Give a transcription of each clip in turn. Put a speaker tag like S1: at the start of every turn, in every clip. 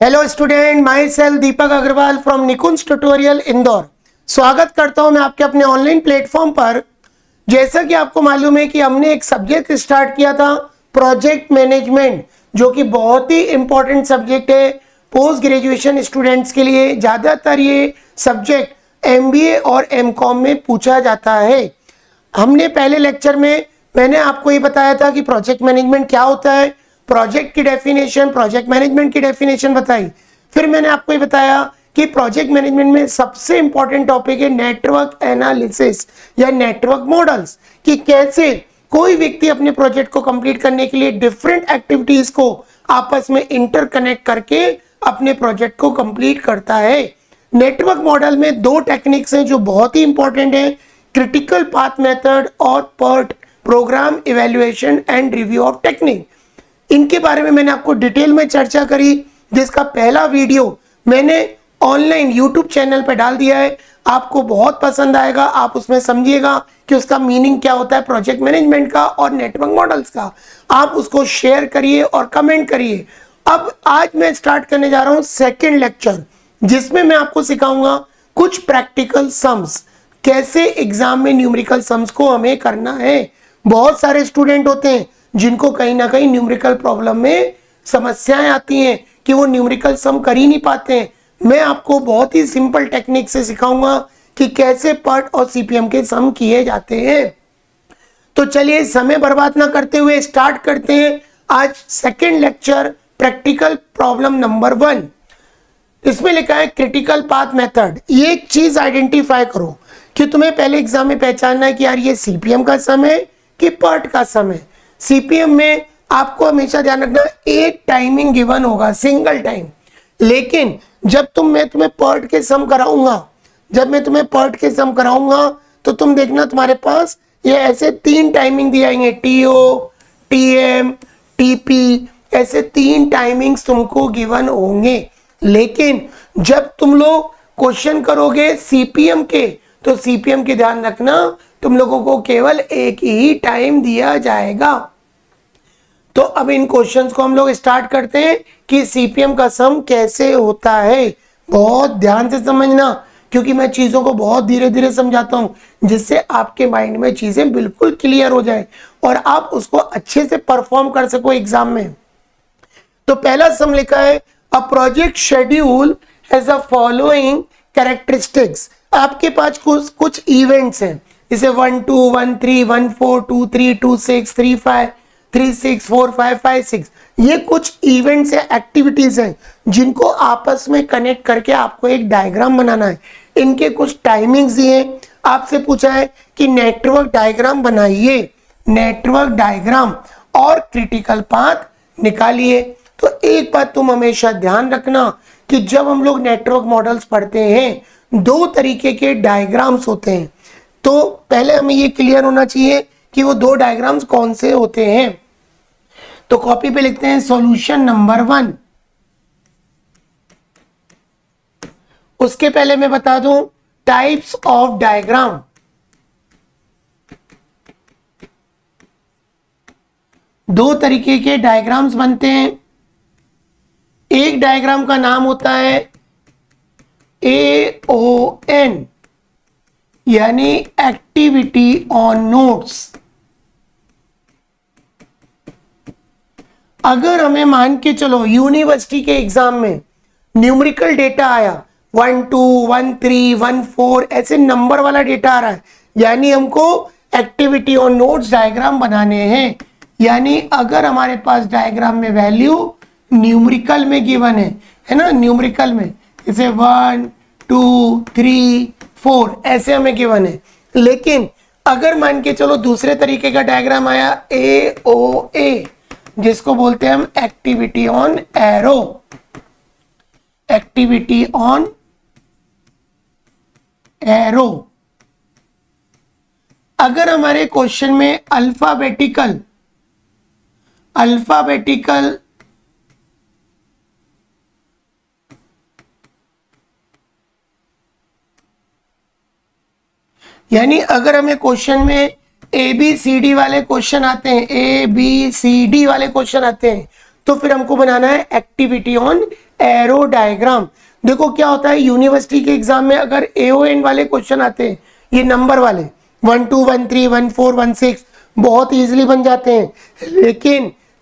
S1: Hello student, myself Deepak Agarwal from Nikunj tutorial Indore. स्वागत करता हूं मैं आपके अपने ऑनलाइन प्लेटफॉर्म पर। जैसा कि आपको मालूम है कि हमने एक सब्जेक्ट स्टार्ट किया था, प्रोजेक्ट मैनेजमेंट, जो कि बहुत ही इंपॉर्टेंट सब्जेक्ट है पोस्ट ग्रेजुएशन स्टूडेंट्स के लिए। ज़्यादातर ये सब्जेक्ट एमबीए और एमकॉम में पूछा जाता है। हमने पहले लेक्चर में मैंने आपको ये बताया था कि प्रोजेक्ट मैनेजमेंट क्या होता है, प्रोजेक्ट की डेफिनेशन, प्रोजेक्ट मैनेजमेंट की डेफिनेशन बताई। फिर मैंने आपको ये बताया कि प्रोजेक्ट मैनेजमेंट में सबसे इंपॉर्टेंट टॉपिक है नेटवर्क एनालिसिस या नेटवर्क मॉडल्स, कि कैसे कोई व्यक्ति अपने प्रोजेक्ट को कंप्लीट करने के लिए डिफरेंट एक्टिविटीज को आपस में इंटरकनेक्ट करके अपने प्रोजेक्ट को कंप्लीट करता है। नेटवर्क मॉडल में दो टेक्निक्स हैं जो बहुत ही इंपॉर्टेंट है, क्रिटिकल पाथ मेथड और PERT, programme evaluation and review of technique. इनके बारे में मैंने आपको डिटेल में चर्चा करी, जिसका पहला वीडियो मैंने ऑनलाइन यूट्यूब चैनल पर डाल दिया है। आपको बहुत पसंद आएगा, आप उसमें समझिएगा कि उसका मीनिंग क्या होता है प्रोजेक्ट मैनेजमेंट का और नेटवर्क मॉडल्स का। आप उसको शेयर करिए और कमेंट करिए। अब आज मैं स्टार्ट करने जा रहा हूं सेकेंड लेक्चर, जिसमें मैं आपको सिखाऊंगा कुछ प्रैक्टिकल सम्स, कैसे एग्जाम में न्यूमेरिकल सम्स को हमें करना है। बहुत सारे स्टूडेंट होते हैं जिनको कहीं ना कहीं न्यूमेरिकल प्रॉब्लम में समस्याएं आती हैं कि वो न्यूमेरिकल सम कर ही नहीं पाते हैं। मैं आपको बहुत ही सिंपल टेक्निक से सिखाऊंगा कि कैसे पर्ट और सीपीएम के सम किए जाते हैं। तो चलिए समय बर्बाद ना करते हुए स्टार्ट करते हैं आज second lecture, practical problem number 1। इसमें लिखा है क्रिटिकल पाथ मेथड। ये एक चीज आइडेंटिफाई करो कि तुम्हें पहले एग्जाम में पहचानना है कि यार ये सीपीएम का सम है कि पर्ट का सम है। सीपीएम में आपको हमेशा ध्यान रखना एक टाइमिंग गिवन होगा, सिंगल टाइम। लेकिन जब मैं तुम्हें पर्ट के सम कराऊंगा, तो तुम देखना तुम्हारे पास ये ऐसे 3 टाइमिंग दिए आएंगे, टीओ, टीएम, टीपी, ऐसे 3 टाइमिंग्स तुमको गिवन होंगे। लेकिन जब तुम लोग क्वेश्चन करोगे सीपीएम के, तो सीपीएम के ध्यान रखना तुम लोगों को केवल एक ही टाइम दिया जाएगा। तो अब इन क्वेश्चंस को हम लोग स्टार्ट करते हैं कि सीपीएम का सम कैसे होता है। बहुत ध्यान से समझना, क्योंकि मैं चीजों को बहुत धीरे धीरे समझाता हूं, जिससे आपके माइंड में चीजें बिल्कुल क्लियर हो जाए और आप उसको अच्छे से परफॉर्म कर सको एग्जाम में। तो पहला सम लिखा है, a project schedule has a following characteristics. आपके पास कुछ इवेंट्स हैं, जैसे 1 2 1 3 1 4 2 3 2 6 3 5 3 6 4 5 5 6। ये कुछ इवेंट्स या एक्टिविटीज हैं जिनको आपस में कनेक्ट करके आपको एक डायग्राम बनाना है। इनके कुछ टाइमिंग्स दिए, आपसे पूछा है कि नेटवर्क डायग्राम बनाइए, नेटवर्क डायग्राम और क्रिटिकल पाथ निकालिए। तो एक बात तुम हमेशा ध्यान रखना कि जब हम लोग नेटवर्क मॉडल्स पढ़ते हैं, 2 तरीके के डायग्राम्स होते हैं। तो पहले हमें ये क्लियर होना चाहिए कि वो 2 डायग्राम्स कौन से होते हैं। तो कॉपी पे लिखते हैं सॉल्यूशन नंबर 1। उसके पहले मैं बता दूं टाइप्स ऑफ डायग्राम। दो तरीके के डायग्राम्स बनते हैं। एक डायग्राम का नाम होता है AON, यानी एक्टिविटी ऑन नोट्स। अगर हमें मान के चलो यूनिवर्सिटी के एग्जाम में न्यूमेरिकल डेटा आया, 1 2 1 3 1 4 ऐसे नंबर वाला डेटा आ रहा है, यानी हमको एक्टिविटी ऑन नोट्स डायग्राम बनाने हैं। यानी अगर हमारे पास डायग्राम में वैल्यू न्यूमेरिकल में गिवन है ना, न्यूमेरिकल में जैसे 1 2 3 4 ऐसे हमें गिवन है। लेकिन अगर मान के चलो दूसरे तरीके का डायग्राम आया AOA, जिसको बोलते हैं हम activity on arrow, activity on arrow. अगर हमारे क्वेश्चन में अल्फाबेटिकल यानी अगर हमें क्वेश्चन में ABCD वाले क्वेश्चन आते हैं, ABCD वाले क्वेश्चन आते हैं, तो फिर हमको बनाना है एक्टिविटी ऑन एरो डायग्राम। देखो क्या होता है, यूनिवर्सिटी के एग्जाम में अगर AON वाले क्वेश्चन आते हैं, ये नंबर वाले 1 2 1 3 1 4 1 6 बहुत इजीली बन जाते हैं।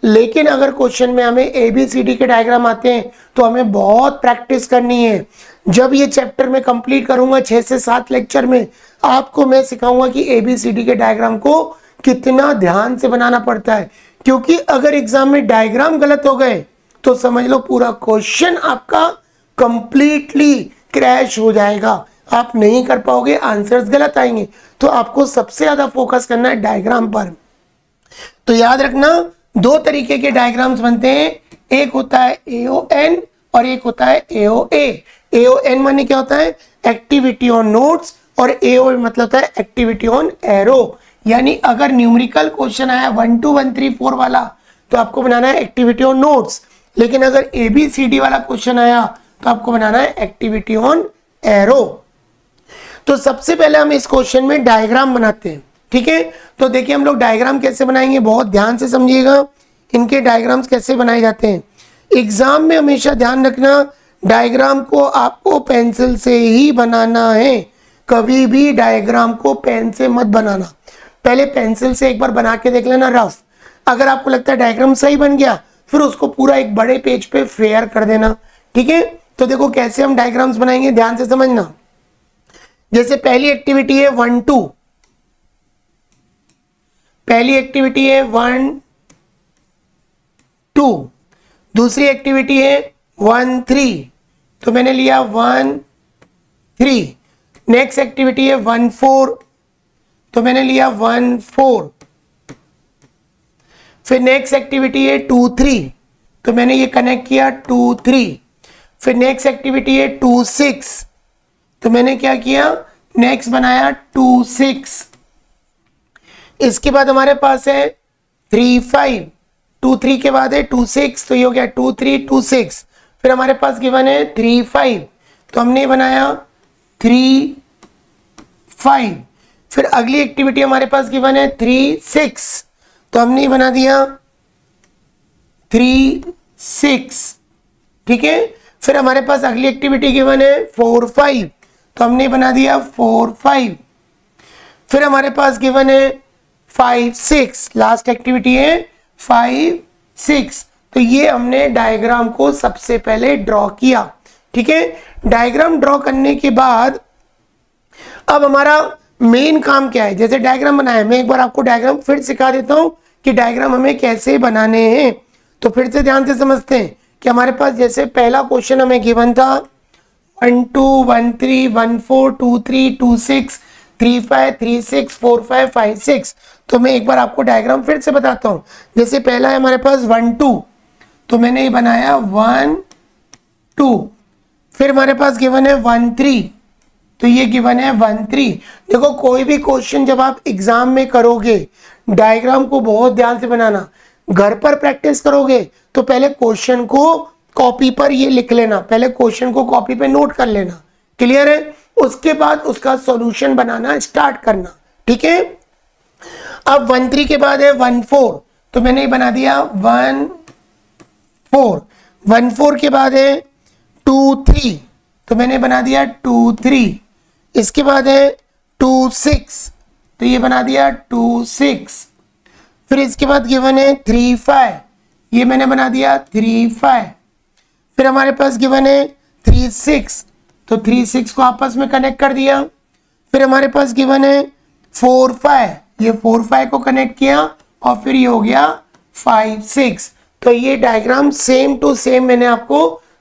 S1: लेकिन अगर क्वेश्चन में हमें ABCD के डायग्राम आते हैं तो हमें बहुत प्रैक्टिस करनी है। जब ये चैप्टर में कंप्लीट करूंगा 6 से 7 लेक्चर में, आपको मैं सिखाऊंगा कि ABCD के डायग्राम को कितना ध्यान से बनाना पड़ता है। क्योंकि अगर एग्जाम में डायग्राम गलत हो गए तो समझ लो पूरा क्वेश्चन आपका कंप्लीटली क्रैश हो जाएगा, आप नहीं कर पाओगे, आंसर्स गलत आएंगे। तो आपको सबसे ज्यादा फोकस करना है डायग्राम पर। तो याद रखना, दो तरीके के डायग्राम्स बनते हैं, एक होता है AON और एक होता है AOA। AON माने क्या होता है, एक्टिविटी ऑन नोट्स, और AOA मतलब होता है एक्टिविटी ऑन एरो। यानी अगर न्यूमेरिकल क्वेश्चन आया 1 2 1 3 4 वाला तो आपको बनाना है एक्टिविटी ऑन नोट्स, लेकिन अगर ABCD वाला क्वेश्चन आया तो आपको बनाना है एक्टिविटी ऑन एरो। तो सबसे पहले हम इस क्वेश्चन में डायग्राम बनाते हैं, ठीक है। तो देखिए हम लोग डायग्राम कैसे बनाएंगे, बहुत ध्यान से समझिएगा इनके डायग्राम्स कैसे बनाए जाते हैं। एग्जाम में हमेशा ध्यान रखना, डायग्राम को आपको पेंसिल से ही बनाना है, कभी भी डायग्राम को पेन से मत बनाना। पहले पेंसिल से एक बार बना के देख लेना रफ, अगर आपको लगता है डायग्राम सही बन गया फिर उसको पूरा एक बड़े पेज पे फेयर कर देना, ठीक है। तो देखो कैसे हम डायग्राम्स बनाएंगे, ध्यान से समझना। जैसे पहली एक्टिविटी है 1 2, पहली एक्टिविटी है 1 2, दूसरी एक्टिविटी है 1 3, तो मैंने लिया 1 3। नेक्स्ट एक्टिविटी है 1 4, तो मैंने लिया 1 4। फिर नेक्स्ट एक्टिविटी है 2 3, तो मैंने ये कनेक्ट किया 2 3। फिर नेक्स्ट एक्टिविटी है 2 6, तो मैंने क्या किया, नेक्स्ट बनाया 2 6। इसके बाद हमारे पास है 3 5, 2 3 के बाद है 2 6, तो ये हो गया 2 3 2 6। फिर हमारे पास गिवन है 3 5, तो हमने बनाया 3 5। फिर अगली एक्टिविटी हमारे पास गिवन है 3 6, तो हमने बना दिया 3 6, ठीक है। फिर हमारे पास अगली एक्टिविटी गिवन है 4 5, तो हमने बना दिया 4 5। फिर हमारे पास गिवन है 5 6, लास्ट एक्टिविटी है 5 6। तो ये हमने डायग्राम को सबसे पहले ड्रॉ किया, ठीक है। डायग्राम ड्रॉ करने के बाद अब हमारा मेन काम क्या है, जैसे डायग्राम बनाया, मैं एक बार आपको डायग्राम फिर सिखा देता हूं कि डायग्राम हमें कैसे बनाने हैं। तो फिर से ध्यान से समझते हैं कि हमारे पास जैसे पहला क्वेश्चन हमें गिवन था 1 2 1 3 1 4 2 3 2 6 3 5 3 6 4 5 5 6। तो मैं एक बार आपको डायग्राम फिर से बताता हूं। जैसे पहला है हमारे पास 1 2, तो मैंने ये बनाया 1 2। फिर हमारे पास गिवन है 1 3, तो ये गिवन है 1 3। देखो कोई भी क्वेश्चन जब आप एग्जाम में करोगे डायग्राम को बहुत ध्यान से बनाना। घर पर प्रैक्टिस करोगे तो पहले क्वेश्चन को कॉपी पर ये लिख लेना, पहले क्वेश्चन को कॉपी पे नोट कर लेना, क्लियर है। उसके बाद उसका सॉल्यूशन बनाना स्टार्ट करना, ठीक है। अब 1 3 के बाद है 1 4, तो मैंने बना दिया 1 4। 1 4 के बाद है 2 3, तो मैंने बना दिया 2 3। इसके बाद है 2 6, तो ये बना दिया 2 6। फिर इसके बाद गिवन है 3 5, ये मैंने बना दिया 3 5। फिर हमारे पास गिवन है 3 6, तो 3 6 को आपस में कनेक्ट कर दिया। फिर हमारे पास गिवन है 4 5, ये 4 5 को कनेक्ट किया और फिर ये हो गया 5 6। तो ये डायग्राम सेम टू सेम मैंने आपको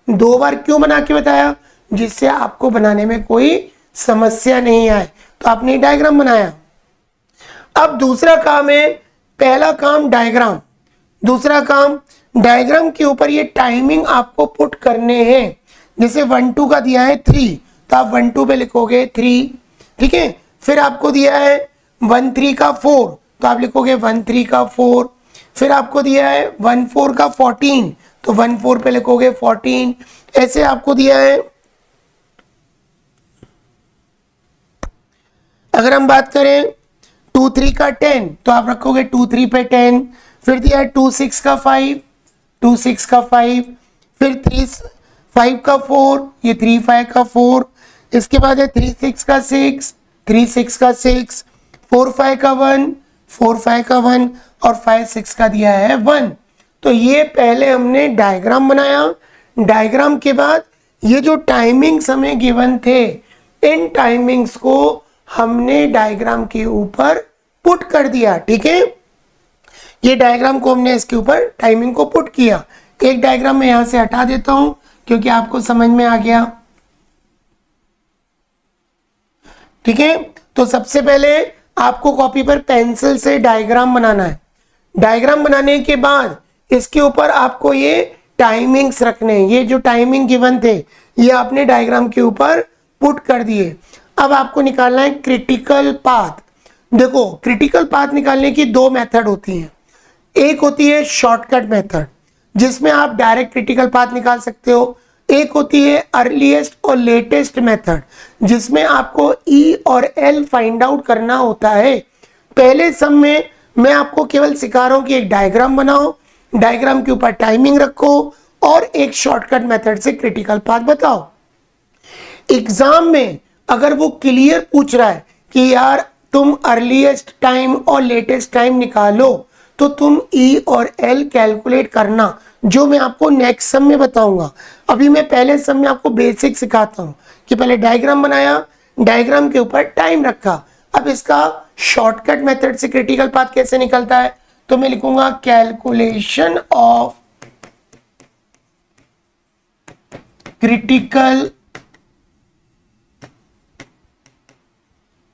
S1: 2 बार क्यों बना के बताया, जिससे आपको बनाने में कोई समस्या नहीं आए। तो आपने डायग्राम बनाया। अब दूसरा काम है, पहला काम डायग्राम, दूसरा काम डायग्राम के ऊपर ये टाइमिंग आपको पुट करने हैं। जैसे 1 2 का दिया है 3, तो आप 1 2 पे लिखोगे 3, ठीक है। फिर आपको दिया है 1 3 का 4, तो आप लिखोगे 1 3 का 4। फिर आपको दिया है 1 4 का 14, तो 1 4 पे लिखोगे 14। ऐसे आपको दिया है, अगर हम बात करें 2 3 का 10, तो आप रखोगे 2 3 पे 10। फिर दिया है 2 6 का 5, 2 6 का 5। फिर 5 का 4, ये 3 5 का 4, इसके बाद है 3 6 का 6, 3 6 का 6, 4 5 का 1, 4 5 का 1 और 5 6 का दिया है 1। तो ये पहले हमने डायग्राम बनाया, डायग्राम के बाद ये जो टाइमिंग्स हमें गिवन थे, इन टाइमिंग्स को हमने डायग्राम के ऊपर पुट कर दिया। ठीक है, ये डायग्राम को हमने इसके ऊपर टाइमिंग को पुट किया। एक डायग्राम मैं यहां से हटा देता हूं क्योंकि आपको समझ में आ गया। ठीक है, तो सबसे पहले आपको कॉपी पर पेंसिल से डायग्राम बनाना है। डायग्राम बनाने के बाद इसके ऊपर आपको ये टाइमिंग्स रखने हैं। ये जो टाइमिंग गिवन थे ये आपने डायग्राम के ऊपर पुट कर दिए। अब आपको निकालना है क्रिटिकल पाथ। देखो, क्रिटिकल पाथ निकालने की दो मेथड होती हैं। एक होती है शॉर्टकट मेथड जिसमें आप डायरेक्ट क्रिटिकल पाथ निकाल सकते हो। एक होती है अर्लीस्ट और लेटेस्ट मेथड जिसमें आपको ई और एल फाइंड आउट करना होता है। पहले सम में मैं आपको केवल सिखा रहा हूं कि एक डायग्राम बनाओ, डायग्राम के ऊपर टाइमिंग रखो और एक शॉर्टकट मेथड से क्रिटिकल पाथ बताओ। एग्जाम में अगर वो क्लियर पूछ रहा है कि यार तुम अर्लीस्ट टाइम और लेटेस्ट टाइम निकालो, तो तुम ई और एल कैलकुलेट करना, जो मैं आपको नेक्स्ट सम में बताऊंगा। अभी मैं पहले सम में आपको बेसिक सिखाता हूं कि पहले डायग्राम बनाया, डायग्राम के ऊपर टाइम रखा। अब इसका शॉर्टकट मेथड से क्रिटिकल पाथ कैसे निकलता है, तो मैं लिखूंगा कैलकुलेशन ऑफ क्रिटिकल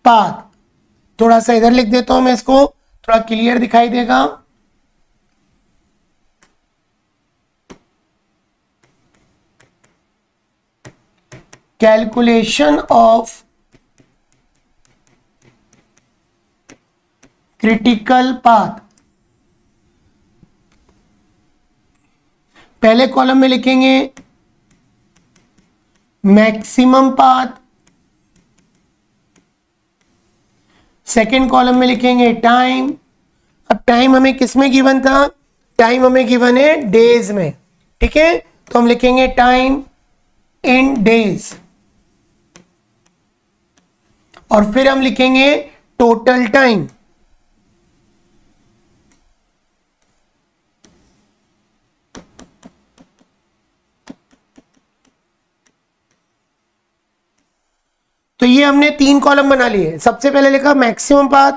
S1: पाथ। थोड़ा सा इधर लिख देता हूं मैं, इसको थोड़ा क्लियर दिखाई देगा। Calculation of critical path. पहले कॉलम में लिखेंगे मैक्सिमम पाथ, सेकेंड कॉलम में लिखेंगे टाइम। अब टाइम हमें किसमें गिवन था, टाइम हमें गिवन है डेज में। ठीक है, तो हम लिखेंगे टाइम इन डेज और फिर हम लिखेंगे टोटल टाइम। तो ये हमने 3 कॉलम बना लिए। सबसे पहले लिखा मैक्सिमम पाथ,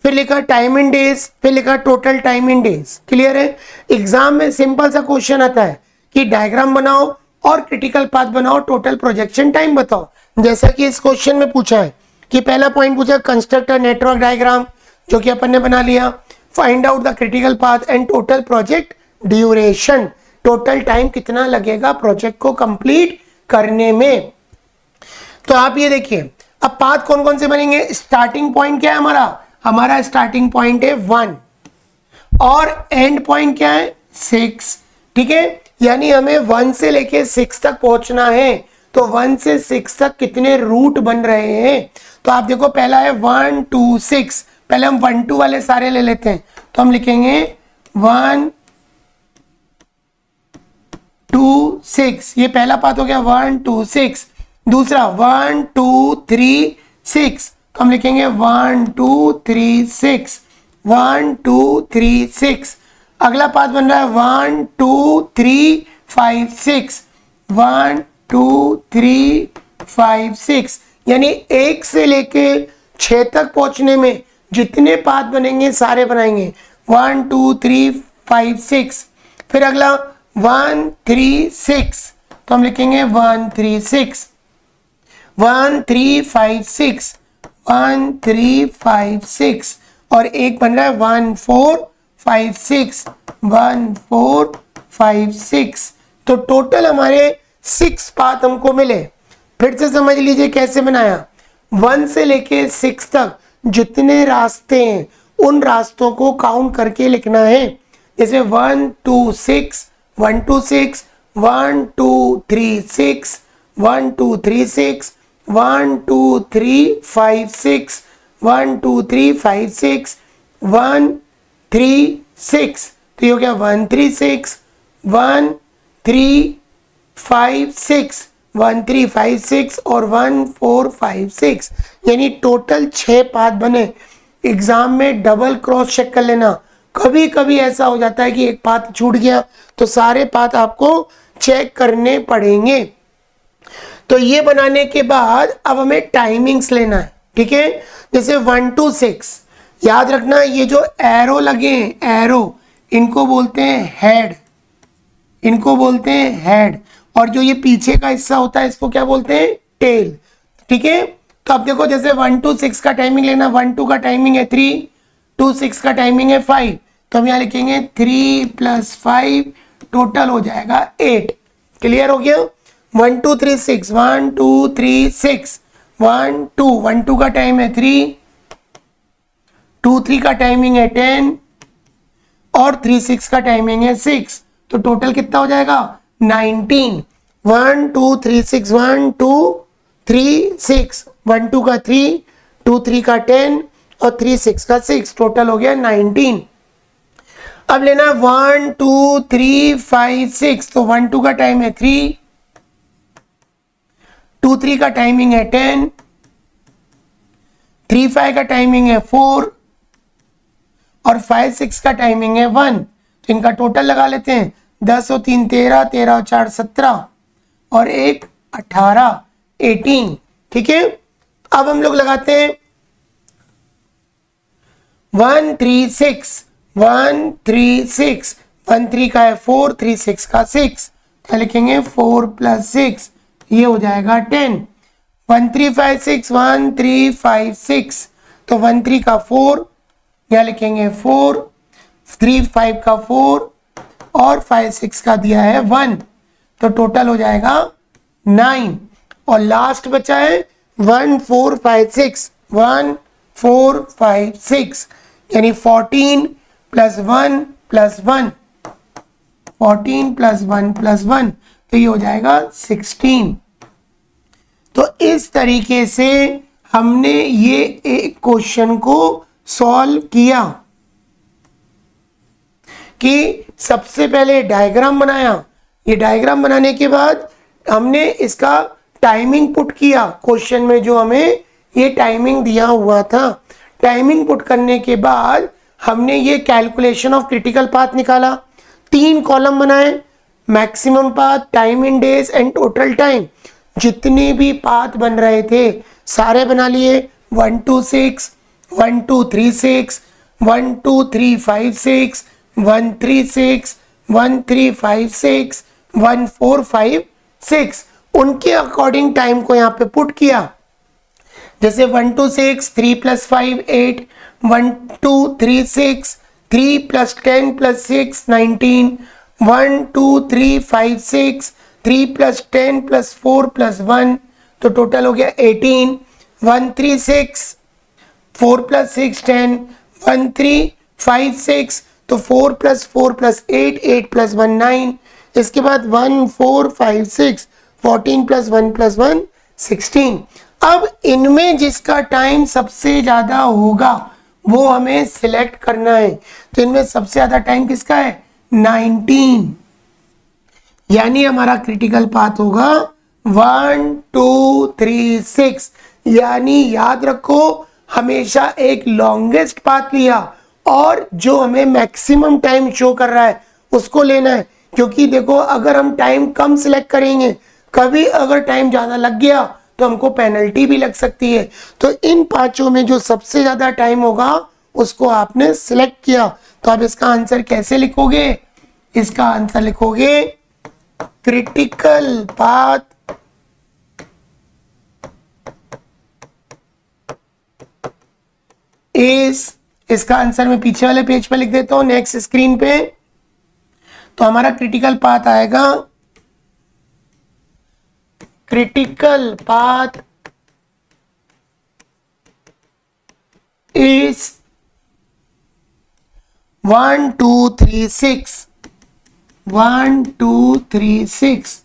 S1: फिर लिखा टाइम इन डेज, फिर लिखा total time in days. Clear है। एग्जाम में सिंपल सा क्वेश्चन आता है कि डायग्राम बनाओ और क्रिटिकल पाथ बनाओ, टोटल प्रोजेक्शन टाइम बताओ। जैसा कि इस क्वेश्चन में पूछा है कि पहला पॉइंट पूछा कंस्ट्रक्ट अ नेटवर्क डायग्राम, जो कि अपन ने बना लिया। Find out the critical path and total project duration, total time कितना लगेगा प्रोजेक्ट को कंप्लीट करने में। तो आप ये देखिए, अब पाथ कौन कौन से बनेंगे। स्टार्टिंग पॉइंट क्या है हमारा, हमारा स्टार्टिंग पॉइंट है 1 और एंड पॉइंट क्या है 6। ठीक है, यानी हमें 1 से लेके 6 तक पहुंचना है। तो 1 से 6 तक कितने रूट बन रहे हैं, तो आप देखो पहला है 1 2 6। पहले हम 1 2 वाले सारे ले लेते हैं, तो हम लिखेंगे 1 2 6। ये पहला पाथ हो गया 1 2 6। दूसरा 1 2 3 6, तो हम लिखेंगे 1 2 3 6, 1 2 3 6। अगला पाथ बन रहा है 1 2 3 5 6, 1 2 3 5 6। यानी 1 से लेके 6 तक पहुंचने में जितने पाथ बनेंगे सारे बनाएंगे 1 2 3 5 6। फिर अगला 1 3 6, तो हम लिखेंगे 1 3 6, 1 3 5 6, 1 3 5 6 और एक बन रहा है 1 4 5 6, 1 4 5 6। तो टोटल हमारे 6 पाथ हमको मिले। फिर से समझ लीजिए कैसे बनाया। 1 से लेके 6 तक जितने रास्ते हैं उन रास्तों को काउंट करके लिखना है। जैसे 1 2 6, 1 2 6, 1 2 3 6, 1 2 3 6, 1 2 3 5 6, 1 2 3 5 6, 1 3 6। तो ये हो गया 1 3 6, 1 3 5 6, 1 3 5 6 और 1 4 5 6, यानी टोटल 6 पाथ बने। एग्जाम में डबल क्रॉस चेक कर लेना, कभी कभी ऐसा हो जाता है कि एक पाथ छूट गया, तो सारे पाथ आपको चेक करने पड़ेंगे। तो ये बनाने के बाद अब हमें टाइमिंग्स लेना है, ठीक है। जैसे 1 to 6, याद रखना ये जो एरो लगे हैं, एरो, इनको बोलते हैं हेड, इनको बोलते हैं हेड, और जो ये पीछे का हिस्सा होता है इसको क्या बोलते हैं, टेल, ठीक है। तो अब देखो जैसे 1 to 6 का टाइमिंग लेना, 1 2 का टाइमिंग है 3, 2 6 का टाइमिंग है 5, तो हम यहाँ लिखेंगे 3 + 5, टोटल हो जाएगा 8। क्लियर हो गया। 1 2 3 6, 1 2 3 6, 1 2, 1 2 का टाइम है 3, 2 3 का टाइमिंग है 10 और 3 6 का टाइमिंग है 6, तो टोटल कितना हो जाएगा 19। 1 2 3 6, 1 2 3 6, 1 2 का 3, 2 3 का 10 और 3 6 का 6, टोटल हो गया 19। अब लेना 1 2 3 5 6, तो 1 2 का टाइम है 3, 2 3 का टाइमिंग है 10, 3 5 का टाइमिंग है 4 और 5 6 का टाइमिंग है 1, तो इनका टोटल लगा लेते हैं। 10 और 3 13, 13 और 4 17 और 1 18, 18, ठीक है। अब हम लोग लगाते हैं 1 3 6, 1 3 6, 1 3 का है 4, 3 6 का 6, क्या लिखेंगे 4 + 6, ये हो जाएगा 10। 1 3 5 6, 1 3 5 6, तो 1 3 का 4, यहाँ लिखेंगे 4, 3 5 का 4 और 5 6 का दिया है 1, तो टोटल हो जाएगा 9। और लास्ट बचा है 1 4 5 6, 1 4 5 6, यानी 14 + 1 + 1, 14 + 1 + 1, तो ये हो जाएगा 16। तो इस तरीके से हमने ये एक क्वेश्चन को सॉल्व किया कि सबसे पहले डायग्राम बनाया, ये डायग्राम बनाने के बाद हमने इसका टाइमिंग पुट किया, क्वेश्चन में जो हमें ये टाइमिंग दिया हुआ था। टाइमिंग पुट करने के बाद हमने ये कैलकुलेशन ऑफ क्रिटिकल पाथ निकाला, 3 कॉलम बनाए, maximum path, time in days and total time. जितने भी पाथ बन रहे थे सारे बना लिए, 1 2 6, 1 2 3 6, 1 2 3 5 6, 1 3 6, 1 3 5 6, 1 4 5 6, उनके अकॉर्डिंग टाइम को यहाँ पे पुट किया। जैसे 1 2 6, 3 + 5 8, 1 2 3 6, 3 + 10 + 6 19, 1 2 3 5 6, 3 + 10 + 4 + 1, तो टोटल हो गया 18। 1 3 6, 4 + 6 10, 1 3 5 6, तो 4 + 4 + 8, 8 + 1 9, इसके बाद 1 4 5 6, 14 + 1 + 1 16। अब इनमें जिसका टाइम सबसे ज्यादा होगा वो हमें सिलेक्ट करना है, तो इनमें सबसे ज्यादा टाइम किसका है 19, यानी हमारा क्रिटिकल पाथ होगा 1 2 3 6। यानी याद रखो हमेशा एक लॉन्गेस्ट पाथ लिया और जो हमें मैक्सिमम टाइम शो कर रहा है उसको लेना है, क्योंकि देखो अगर हम टाइम कम सिलेक्ट करेंगे, कभी अगर टाइम ज्यादा लग गया तो हमको पेनल्टी भी लग सकती है। तो इन पांचों में जो सबसे ज्यादा टाइम होगा उसको आपने सिलेक्ट किया। तो आप इसका आंसर कैसे लिखोगे, इसका आंसर लिखोगे क्रिटिकल पाथ इज, इसका आंसर मैं पीछे वाले पेज पे लिख देता हूं नेक्स्ट स्क्रीन पे। तो हमारा क्रिटिकल पाथ आएगा, क्रिटिकल पाथ इज 1 2 3 6, 1 2 3 6,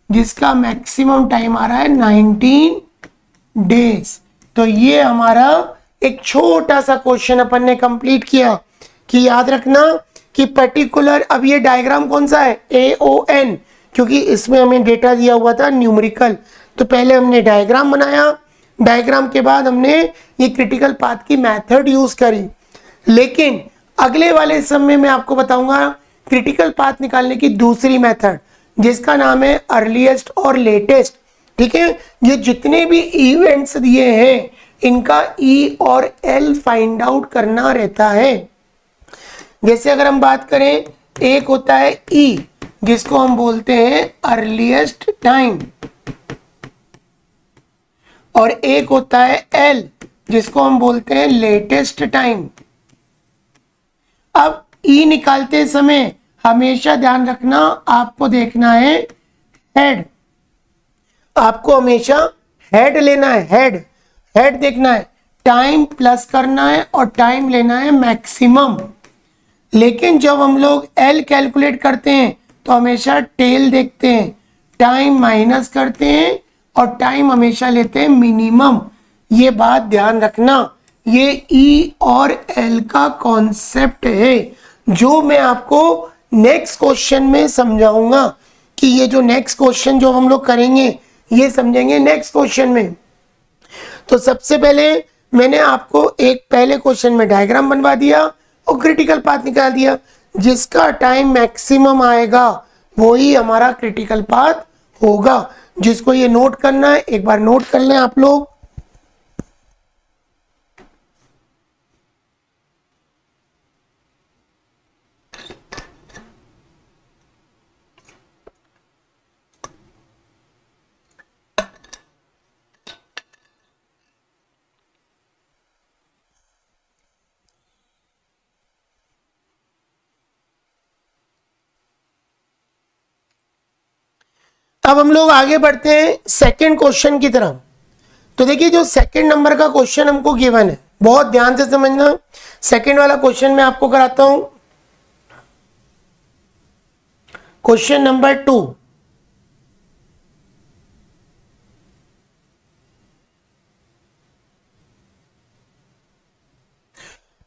S1: जिसका मैक्सिमम टाइम आ रहा है 19 डेज। तो ये हमारा एक छोटा सा क्वेश्चन अपन ने कंप्लीट किया कि याद रखना कि पर्टिकुलर, अब ये डायग्राम कौन सा है AON, क्योंकि इसमें हमें डेटा दिया हुआ था न्यूमेरिकल। तो पहले हमने डायग्राम बनाया, डायग्राम के बाद हमने ये क्रिटिकल पाथ की मेथड यूज करी। लेकिन अगले वाले समय में आपको बताऊंगा क्रिटिकल पाथ निकालने की दूसरी मेथड, जिसका नाम है अर्लीस्ट और लेटेस्ट। ठीक है, ये जितने भी इवेंट्स दिए हैं इनका ई और एल फाइंड आउट करना रहता है। जैसे अगर हम बात करें, एक होता है ई जिसको हम बोलते हैं अर्लीस्ट टाइम, और एक होता है एल जिसको हम बोलते हैं लेटेस्ट टाइम। अब ई निकालते समय हमेशा ध्यान रखना, आपको देखना है हेड, आपको हमेशा हेड लेना है, हेड देखना है, टाइम प्लस करना है और टाइम लेना है मैक्सिमम। लेकिन जब हम लोग एल कैलकुलेट करते हैं तो हमेशा टेल देखते हैं, टाइम माइनस करते हैं और टाइम हमेशा लेते हैं मिनिमम। ये बात ध्यान रखना, ये ई और एल का कॉन्सेप्ट है जो मैं आपको नेक्स्ट क्वेश्चन में समझाऊंगा। कि ये जो नेक्स्ट क्वेश्चन जो हम लोग करेंगे ये समझेंगे नेक्स्ट क्वेश्चन में। तो सबसे पहले मैंने आपको एक पहले क्वेश्चन में डायग्राम बनवा दिया और क्रिटिकल पाथ निकाल दिया। जिसका टाइम मैक्सिमम आएगा वही हमारा क्रिटिकल पाथ होगा। जिसको ये नोट करना है एक बार नोट कर लें आप लोग। अब हम लोग आगे बढ़ते हैं सेकंड क्वेश्चन की तरफ। तो देखिए जो सेकंड नंबर का क्वेश्चन हमको गिवन है, बहुत ध्यान से समझना। सेकंड वाला क्वेश्चन मैं आपको कराता हूं। क्वेश्चन नंबर 2,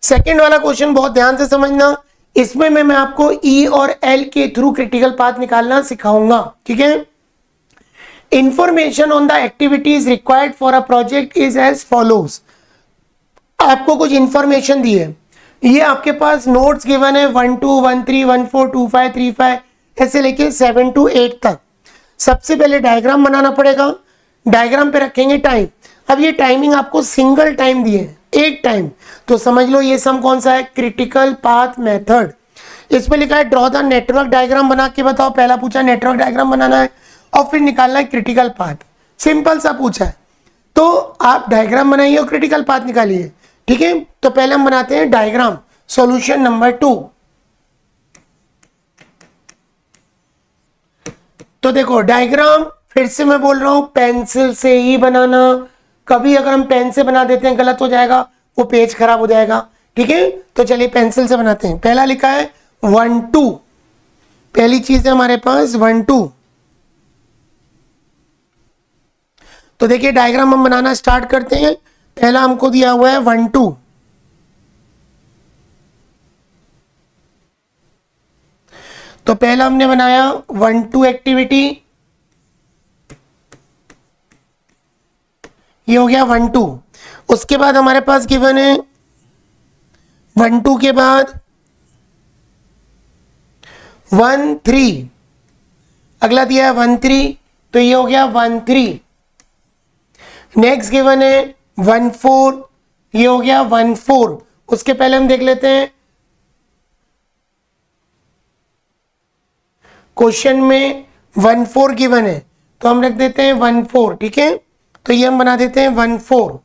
S1: सेकंड वाला क्वेश्चन बहुत ध्यान से समझना। इसमें मैं आपको ई और एल के थ्रू क्रिटिकल पाथ निकालना सिखाऊंगा। ठीक है, information on the activities required for a project is as follows. आपको कुछ इंफॉर्मेशन दी है, ये आपके पास नोट्स गिवन है 1 2 1 3 1 4 2 5 3 5 ऐसे लेके 7 to 8 तक। सबसे पहले डायग्राम बनाना पड़ेगा, डायग्राम पे रखेंगे टाइम। अब ये टाइमिंग आपको सिंगल टाइम दिए है, एक टाइम, तो समझ लो ये सम कौन सा है, क्रिटिकल पाथ मेथड। इसमें लिखा है ड्रॉ द नेटवर्क डायग्राम, बना के बताओ। पहला पूछा नेटवर्क डायग्राम बनाना है और फिर निकालना है क्रिटिकल पाथ। सिंपल सा पूछा है, तो आप डायग्राम बनाइए और क्रिटिकल पाथ निकालिए। ठीक है, तो पहले हम बनाते हैं डायग्राम। Solution number 2। तो देखो डायग्राम फिर से मैं बोल रहा हूं पेंसिल से ही बनाना। कभी अगर हम पेन से बना देते हैं गलत हो जाएगा, वो पेज खराब हो जाएगा। ठीक है, तो चलिए पेंसिल से बनाते हैं। पहला लिखा है 1 2, पहली चीज है हमारे पास 1 2। तो देखिए डायग्राम हम बनाना स्टार्ट करते हैं। पहला हमको दिया हुआ है 1 2। तो पहला हमने बनाया 1 2 एक्टिविटी, ये हो गया 1 2। उसके बाद हमारे पास गिवन है 1 2 के बाद 1 3, अगला दिया है 1 3, तो ये हो गया 1 3। नेक्स्ट गिवन है 1 4, ये हो गया 1 4। उसके पहले हम देख लेते हैं क्वेश्चन में 1 4 गिवन है, तो हम रख देते हैं 1 4। ठीक है, तो ये हम बना देते हैं 1 4।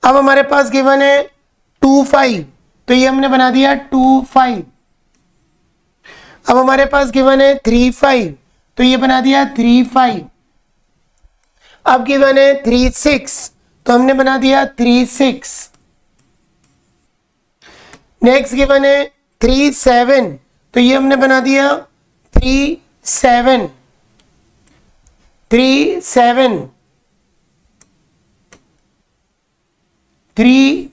S1: अब हमारे पास गिवन है 2 5, तो ये हमने बना दिया 2 5। अब हमारे पास गिवन है 3 5, तो ये बना दिया 3 5। अब गिवन है 3 6, तो हमने बना दिया 3 6। नेक्स्ट गिवन है 3 7, तो ये हमने बना दिया 3 7 3 7 3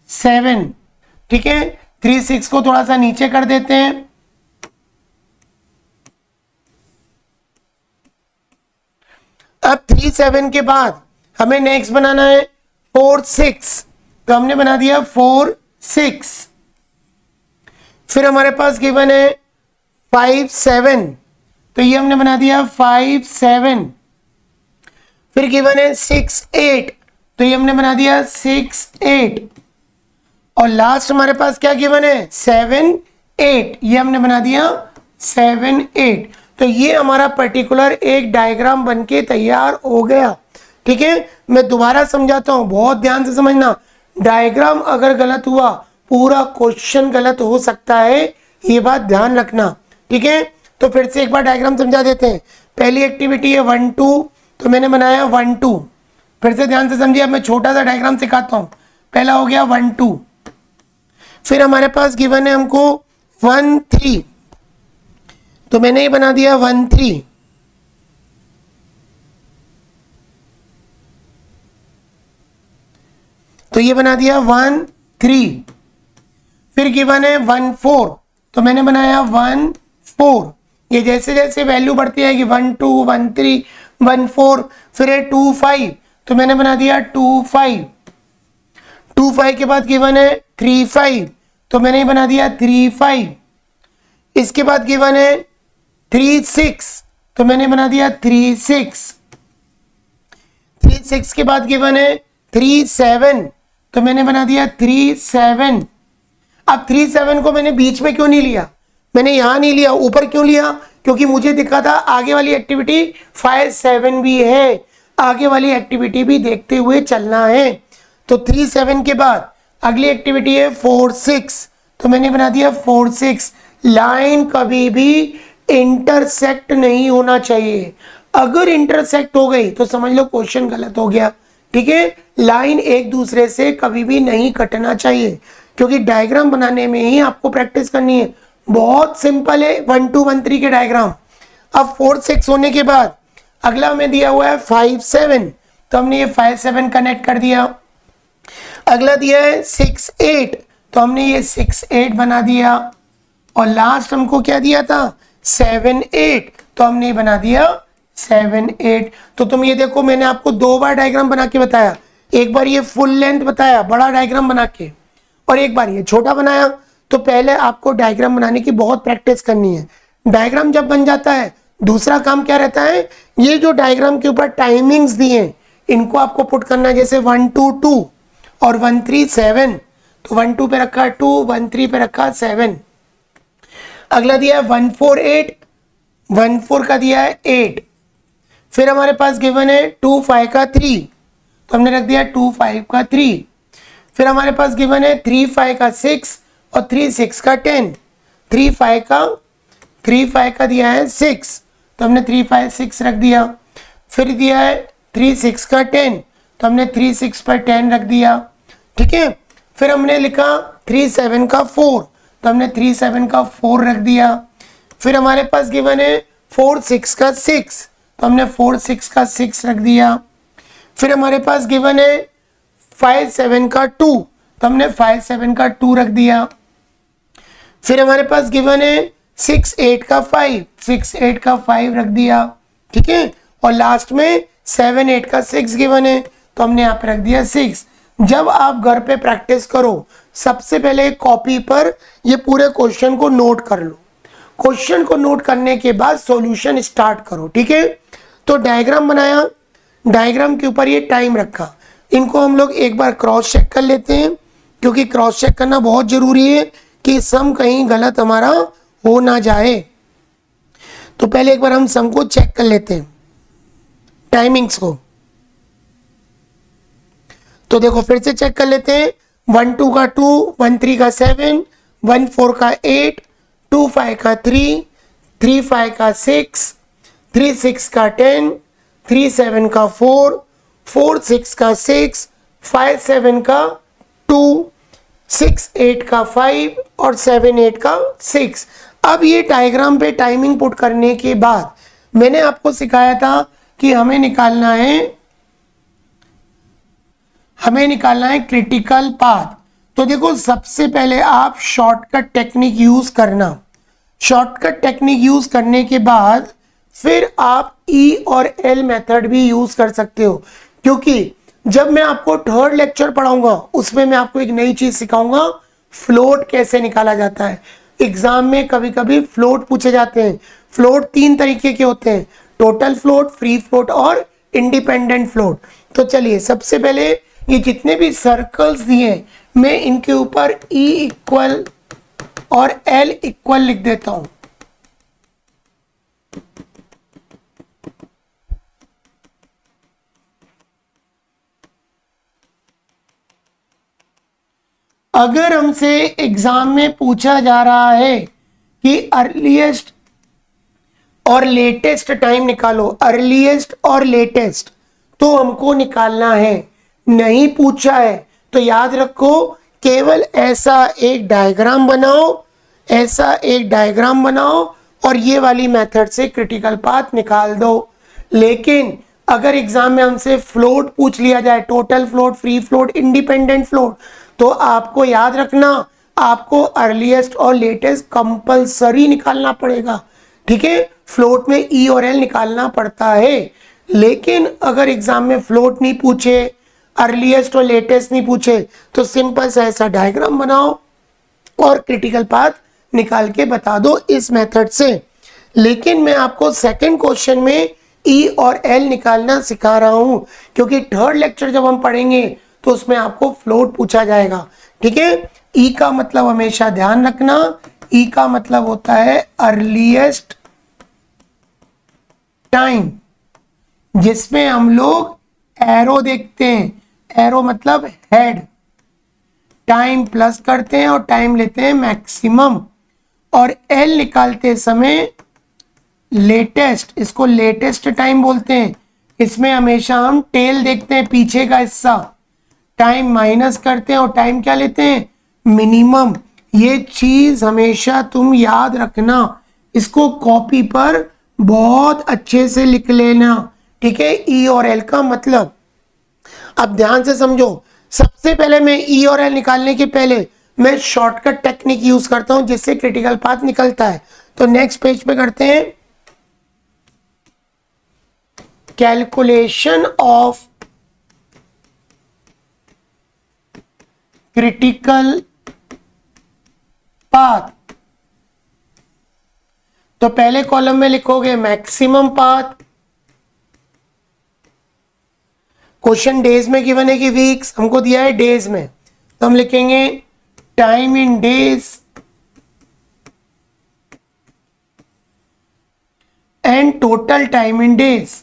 S1: 7। ठीक है, 3 6 को थोड़ा सा नीचे कर देते हैं। अब 3 7 के बाद हमें नेक्स्ट बनाना है 4 6, तो हमने बना दिया 4 6। फिर हमारे पास गिवन है 5 7, तो ये हमने बना दिया 5 7। फिर गिवन है 6 8, तो ये हमने बना दिया 6 8। और लास्ट हमारे पास क्या गिवन है 7 8, ये हमने बना दिया 7 8। तो ये हमारा पर्टिकुलर एक डायग्राम बनके तैयार हो गया। ठीक है, मैं दोबारा समझाता हूं, बहुत ध्यान से समझना। डायग्राम अगर गलत हुआ पूरा क्वेश्चन गलत हो सकता है, ये बात ध्यान रखना। ठीक है, तो फिर से एक बार डायग्राम समझा देते हैं। पहली एक्टिविटी है 1 2, तो मैंने बनाया 1 2। फिर से ध्यान से समझिए, अब मैं छोटा सा डायग्राम सिखाता हूं। पहला हो गया 1 2, फिर हमारे पास गिवन है हमको 1 3, तो मैंने ये बना दिया 1 3। तो ये बना दिया 1 3। फिर गिवन है 1 4, तो मैंने बनाया 1 4। ये जैसे जैसे वैल्यू बढ़ती है कि 1 2 1 3 1 4, फिर है 2 5, तो मैंने बना दिया 2 5। 2 5 के बाद गिवन है 3 5, तो मैंने बना दिया 3 5। इसके बाद गिवन है 3 6, तो मैंने बना दिया 3 6। 3 6 के बाद गिवन है 3 7, तो मैंने बना दिया 3 7। अब 3 7 को मैंने बीच में क्यों नहीं लिया, मैंने यहां नहीं लिया, ऊपर क्यों लिया, क्योंकि मुझे दिखा था आगे वाली एक्टिविटी 5 7 भी है, आगे वाली एक्टिविटी भी देखते हुए चलना है। तो 3 7 के बाद अगली एक्टिविटी है 4 6, तो मैंने बना दिया 4 6। लाइन कभी भी इंटरसेक्ट नहीं होना चाहिए, अगर इंटरसेक्ट हो गई तो समझ लो क्वेश्चन गलत हो गया। ठीक है, लाइन एक दूसरे से कभी भी नहीं कटना चाहिए, क्योंकि डायग्राम बनाने में ही आपको प्रैक्टिस करनी है। बहुत सिंपल है 1 2 1 3 के डायग्राम। अब 4 6 होने के बाद अगला हमें दिया हुआ है 5 7, तो हमने ये 5 7 कनेक्ट कर दिया। अगला दिया है 6 8, तो हमने ये 6 8 बना दिया। और लास्ट हमको क्या दिया था 7 8, तो हमने बना दिया 7 8। तो तुम ये देखो, मैंने आपको 2 बार डायग्राम बना के बताया। एक बार ये फुल लेंथ बताया बड़ा डायग्राम बना के, और एक बार ये छोटा बनाया। तो पहले आपको डायग्राम बनाने की बहुत प्रैक्टिस करनी है। डायग्राम जब बन जाता है, दूसरा काम क्या रहता है, ये जो डायग्राम के ऊपर टाइमिंग्स दिए हैं इनको आपको पुट करना है। जैसे 1 2 2 और 1 3 7, तो 1 2 पे रखा 2, 1 3 पे रखा 7। अगला दिया है 1 4 8, 1 4 का दिया है 8। फिर हमारे पास गिवन है 2 5 का 3, तो हमने रख दिया 2 5 का 3। फिर हमारे पास गिवन है 3 5 का 6 और 3 6 का 10। 3 5 का दिया है 6, तो हमने 3 5 6 रख दिया। फिर दिया है 3 6 का 10, तो हमने 3 6 पर 10 रख दिया। ठीक है, फिर हमने लिखा 3 7 का 4, तो हमने 3 7 का 4 रख दिया। फिर हमारे पास गिवन है 4 6 का 6, तो हमने 4 6 का 6 रख दिया। फिर हमारे पास गिवन है 5 7 का 2, तो हमने 5 7 का 2 रख दिया। फिर हमारे पास गिवन है 6 8 का 5, 6 8 का 5 रख दिया। ठीक है, और लास्ट में 7 8 का 6 गिवन है, तो हमने यहाँ पे रख दिया 6। जब आप घर पे प्रैक्टिस करो, सबसे पहले कॉपी पर ये पूरे क्वेश्चन को नोट कर लो। क्वेश्चन को नोट करने के बाद सॉल्यूशन स्टार्ट करो। ठीक है, तो डायग्राम बनाया, डायग्राम के ऊपर ये टाइम रखा। इनको हम लोग एक बार क्रॉस चेक कर लेते हैं, क्योंकि क्रॉस चेक करना बहुत जरूरी है कि सम कहीं गलत हमारा हो ना जाए। तो पहले एक बार हम सम को चेक कर लेते हैं, टाइमिंग्स को। तो देखो फिर से चेक कर लेते हैं। 1 2 का 2, 1 3 का 7, 1 4 का 8, 2 5 का 3, 3 5 का 6, 3 6 का 10, 3 7 का 4, 4 6 का 6, 5 7 का 2, 6 8 का 5 और 7 8 का 6। अब ये डायग्राम पे टाइमिंग पुट करने के बाद मैंने आपको सिखाया था कि हमें निकालना है क्रिटिकल पाथ। तो देखो सबसे पहले आप शॉर्टकट टेक्निक यूज करना। शॉर्टकट टेक्निक यूज करने के बाद फिर आप ई और एल मेथड भी यूज कर सकते हो, क्योंकि जब मैं आपको थर्ड लेक्चर पढ़ाऊंगा उसमें मैं आपको एक नई चीज सिखाऊंगा, फ्लोट कैसे निकाला जाता है। एग्जाम में कभी कभी फ्लोट पूछे जाते हैं। फ्लोट 3 तरीके के होते हैं, टोटल फ्लोट, फ्री फ्लोट और इंडिपेंडेंट फ्लोट। तो चलिए सबसे पहले ये जितने भी सर्कल्स दिए हैं मैं इनके ऊपर ई इक्वल और एल इक्वल लिख देता हूं। अगर हमसे एग्जाम में पूछा जा रहा है कि अर्लीस्ट और लेटेस्ट टाइम निकालो, अर्लीस्ट और लेटेस्ट, तो हमको निकालना है। नहीं पूछा है तो याद रखो केवल ऐसा एक डायग्राम बनाओ, ऐसा एक डायग्राम बनाओ और ये वाली मेथड से क्रिटिकल पाथ निकाल दो। लेकिन अगर एग्जाम में हमसे फ्लोट पूछ लिया जाए, total float, free float, independent float, तो आपको याद रखना आपको अर्लीस्ट और लेटेस्ट कंपलसरी निकालना पड़ेगा। ठीक है, फ्लोट में ई और एल निकालना पड़ता है। लेकिन अगर एग्जाम में फ्लोट नहीं पूछे, अर्लीस्ट और लेटेस्ट नहीं पूछे, तो सिंपल सा ऐसा डायग्राम बनाओ और क्रिटिकल पाथ निकाल के बता दो इस मेथड से। लेकिन मैं आपको सेकंड क्वेश्चन में ई और एल निकालना सिखा रहा हूं, क्योंकि थर्ड लेक्चर जब हम पढ़ेंगे तो उसमें आपको फ्लोट पूछा जाएगा। ठीक है, ई का मतलब हमेशा ध्यान रखना, ई का मतलब होता है अर्लीस्ट टाइम, जिसमें हम लोग एरो देखते हैं। एरो मतलब हेड, टाइम प्लस करते हैं और टाइम लेते हैं मैक्सिमम। और एल निकालते समय लेटेस्ट, इसको लेटेस्ट टाइम बोलते हैं। इसमें हमेशा हम टेल देखते हैं, पीछे का हिस्सा, टाइम माइनस करते हैं और टाइम क्या लेते हैं, मिनिमम। ये चीज हमेशा तुम याद रखना, इसको कॉपी पर बहुत अच्छे से लिख लेना। ठीक है, ई और एल का मतलब। अब ध्यान से समझो, सबसे पहले मैं ई और एल निकालने के पहले मैं शॉर्टकट टेक्निक यूज करता हूं जिससे क्रिटिकल पाथ निकलता है। तो नेक्स्ट पेज पे करते हैं, कैलकुलेशन ऑफ क्रिटिकल पाथ। तो पहले कॉलम में लिखोगे मैक्सिमम पाथ। क्वेश्चन डेज में गिवन है कि वीक्स, हमको दिया है डेज में, तो हम लिखेंगे time in days and total time in days.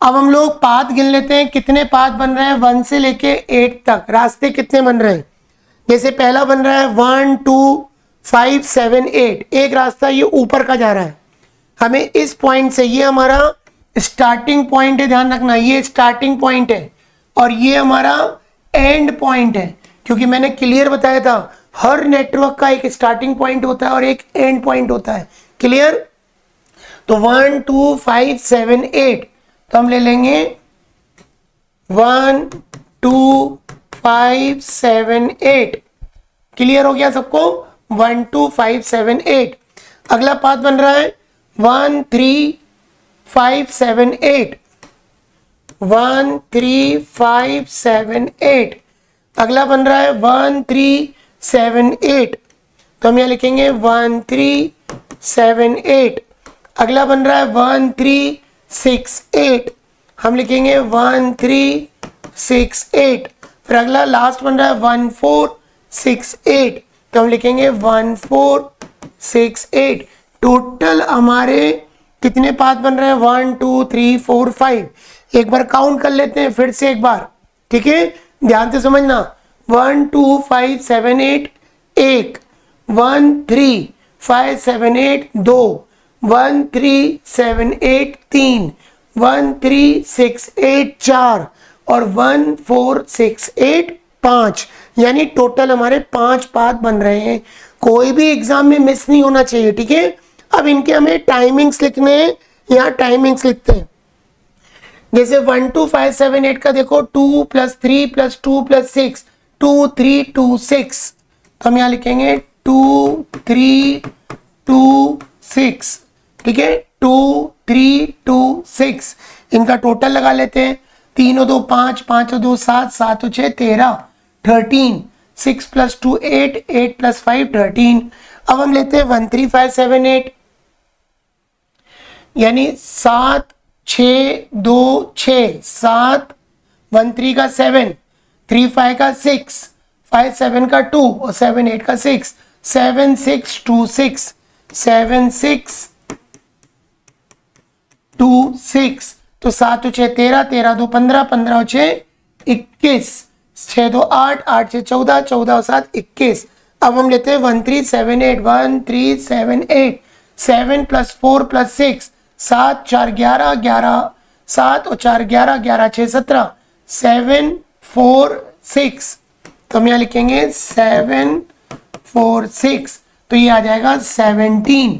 S1: अब हम लोग पाथ गिन लेते हैं, कितने पाथ बन रहे हैं 1 से लेके 8 तक। रास्ते कितने बन रहे हैं, जैसे पहला बन रहा है 1 2 5 7 8, एक रास्ता ये ऊपर का जा रहा है। हमें इस पॉइंट से, ये हमारा स्टार्टिंग पॉइंट है, ध्यान रखना ये स्टार्टिंग पॉइंट है और ये हमारा एंड पॉइंट है, क्योंकि मैंने क्लियर बताया था हर नेटवर्क का एक स्टार्टिंग पॉइंट होता है और एक एंड पॉइंट होता है। क्लियर? तो 1 2 5 7 8, तो हम ले लेंगे 1 2 5 7 8। क्लियर हो गया सबको? 1 2 5 7 8। अगला पाथ बन रहा है 1 3 5 7 8, 1 3 5 7 8। अगला बन रहा है 1 3 7 8, तो हम यहाँ लिखेंगे 1 3 7 8। अगला बन रहा है 1 3 6 8, हम लिखेंगे 1 3 6 8। फिर अगला लास्ट बन रहा है 1 4 6 8, तो हम लिखेंगे 1 4 6 8। टोटल हमारे कितने पाथ बन रहे हैं 1 2 3 4 5। एक बार काउंट कर लेते हैं फिर से एक बार, ठीक है? ध्यान से समझना, 1 2 5 7 8 एक, 1 3 5 7 8 2, 1 3 7 8 3, 1 3 6 8 4 और 1 4 6 8 5, यानी टोटल हमारे 5 पाथ बन रहे हैं। कोई भी एग्जाम में मिस नहीं होना चाहिए, ठीक है। अब इनके हमें टाइमिंग्स लिखने हैं, यहाँ टाइमिंग्स लिखते हैं। जैसे 1 2 5 7 8 का देखो 2 + 3 + 2 + 6, 2 3 2 6, तो हम यहाँ लिखेंगे 2 3 2 6, ठीक है, 2 3 2 6। इनका टोटल लगा लेते हैं, 3 और 2 5, 5 और 2 7, 7 और 6 13, 13, 6 + 2 8, 8 + 5 13। अब हम लेते हैं 1 3 5 7 8, यानी 7 6 2 6, 7 1 3 का 7, 3 5 का 6, 5 7 का 2 और 7 8 का 6, 7 6 2 6, 7 6 2 6। तो 7 और 6 13, 13 2 15, 15 और 6 21, 6 2 8, 8 6 14, 14 और 7 21। अब हम लेते हैं 1 3 7 8, 1 3 7 8, 7 + 4 + 6, 7 4 11, 11 7 और 4 11, 11 6 17, 7 4 6। तो हम यहाँ लिखेंगे 7 4 6, तो ये आ जाएगा 17।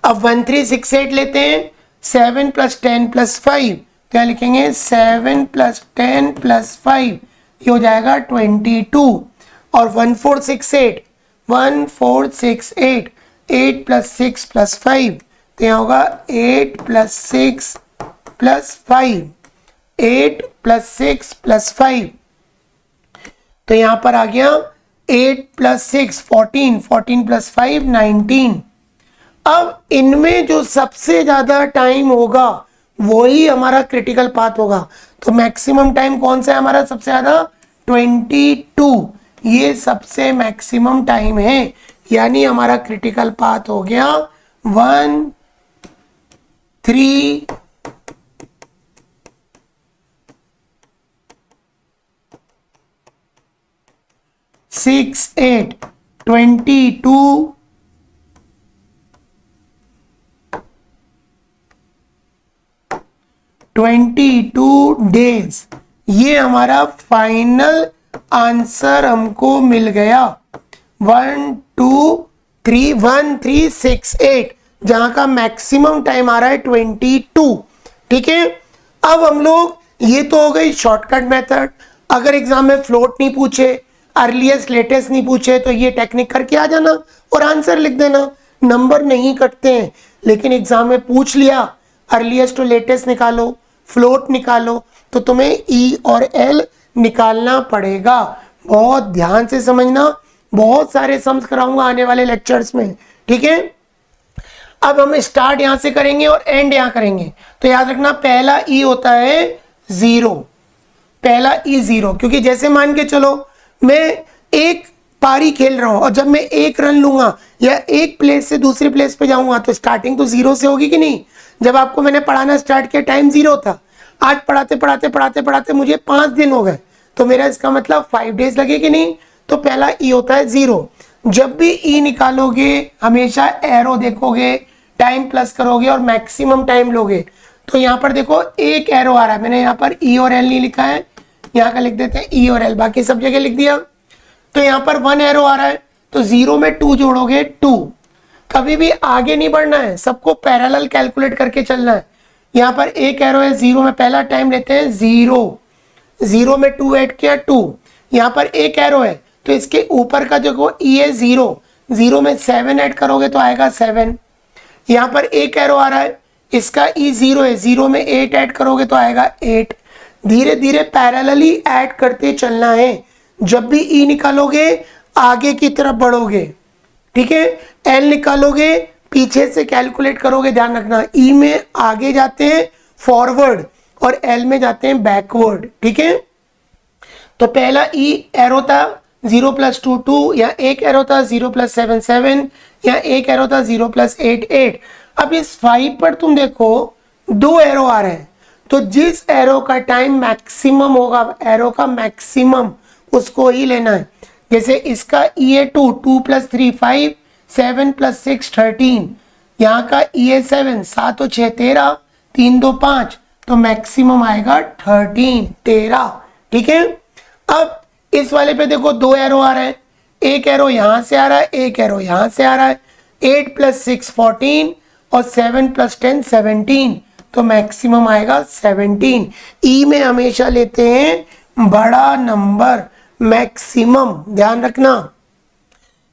S1: अब 1 3 6 8 लेते हैं, 7 + 10 + 5, तो यहाँ लिखेंगे 7 + 10 + 5, ये हो जाएगा 22। और 1 4 6 8, 1 4 6 8, 8 + 6 + 5, तो यहाँ होगा 8 + 6 + 5, 8 + 6 + 5, तो यहाँ पर आ गया 8 + 6 14, 14 + 5 19। अब इनमें जो सबसे ज्यादा टाइम होगा वही हमारा क्रिटिकल पाथ होगा। तो मैक्सिमम टाइम कौन सा है हमारा सबसे ज्यादा? 22, ये सबसे मैक्सिमम टाइम है, यानी हमारा क्रिटिकल पाथ हो गया 1 3 6 8 22 22 डेज। ये हमारा फाइनल आंसर हमको मिल गया 1 2 3 1 3 6 8, जहां का मैक्सिमम टाइम आ रहा है 22, ठीक है। अब हम लोग, ये तो हो गई शॉर्टकट मेथड। अगर एग्जाम में फ्लोट नहीं पूछे, अर्लीस्ट लेटेस्ट नहीं पूछे, तो ये टेक्निक करके आ जाना और आंसर लिख देना, नंबर नहीं कटते हैं। लेकिन एग्जाम में पूछ लिया अर्लीस्ट और लेटेस्ट निकालो, फ्लोट निकालो, तो तुम्हें ई और एल निकालना पड़ेगा। बहुत ध्यान से समझना, बहुत सारे सम्स कराऊंगा आने वाले लेक्चर्स में, ठीक है। अब हम स्टार्ट यहां से करेंगे और एंड यहां करेंगे, तो याद रखना पहला ई होता है 0, पहला ई 0, क्योंकि जैसे मान के चलो मैं एक पारी खेल रहा हूं और जब मैं 1 रन लूंगा या एक प्लेस से दूसरी प्लेस पे जाऊंगा, तो स्टार्टिंग तो 0 से होगी कि नहीं। जब आपको मैंने पढ़ाना स्टार्ट किया टाइम 0 था, आज पढ़ाते पढ़ाते पढ़ाते पढ़ाते मुझे 5 दिन हो गए, तो मेरा इसका मतलब 5 डेज लगे कि नहीं। तो पहला ई होता है 0। जब भी ई निकालोगे हमेशा एरो देखोगे, टाइम प्लस करोगे और मैक्सिमम टाइम लोगे। तो यहाँ पर देखो एक एरो आ रहा है, मैंने यहाँ पर ई और एल नहीं लिखा है, यहाँ का लिख देते हैं ई और एल, बाकी सब जगह लिख दिया। तो यहाँ पर 1 एरो आ रहा है, तो 0 में 2 जोड़ोगे 2। कभी भी आगे नहीं बढ़ना है, सबको पैरेलल कैलकुलेट करके चलना है। यहाँ पर एक एरो है 0 में, पहला टाइम लेते हैं 0, 0 में 2 ऐड किया 2। यहाँ पर एक एरो है, तो इसके ऊपर का देखो ई है 0, 0 में 7 ऐड करोगे तो आएगा 7। यहाँ पर एक एरो आ रहा है, इसका ई 0 है, 0 में 8 ऐड करोगे तो आएगा 8। धीरे धीरे पैरेलली ऐड करते चलना है। जब भी ई निकालोगे आगे की तरफ बढ़ोगे, ठीक है। एल निकालोगे पीछे से कैलकुलेट करोगे, ध्यान रखना ई में आगे जाते हैं फॉरवर्ड और एल में जाते हैं बैकवर्ड, ठीक है। तो पहला ई एरो था 0 + 2 2, या एक एरो था 0 + 7 7, या एक एरो था 0 + 8 8। अब इस 5 पर तुम देखो 2 एरो आ रहे हैं, तो जिस एरो का टाइम मैक्सिमम होगा, एरो का मैक्सिमम, उसको ही लेना है। जैसे इसका ई है 2, 2 + 3 5, 7 + 6 13, यहाँ का ई है 7, 7 और 6 13, 3 2 5, तो मैक्सिमम आएगा 13, 13, ठीक है। अब इस वाले पे देखो दो एरो आ रहे हैं, एक एरो यहां से आ रहा है, एक एरो यहां से आ रहा है। 8 + 6 14 और 7 + 10 17, तो मैक्सिमम आएगा 17। ई में हमेशा लेते हैं बड़ा नंबर मैक्सिमम, ध्यान रखना।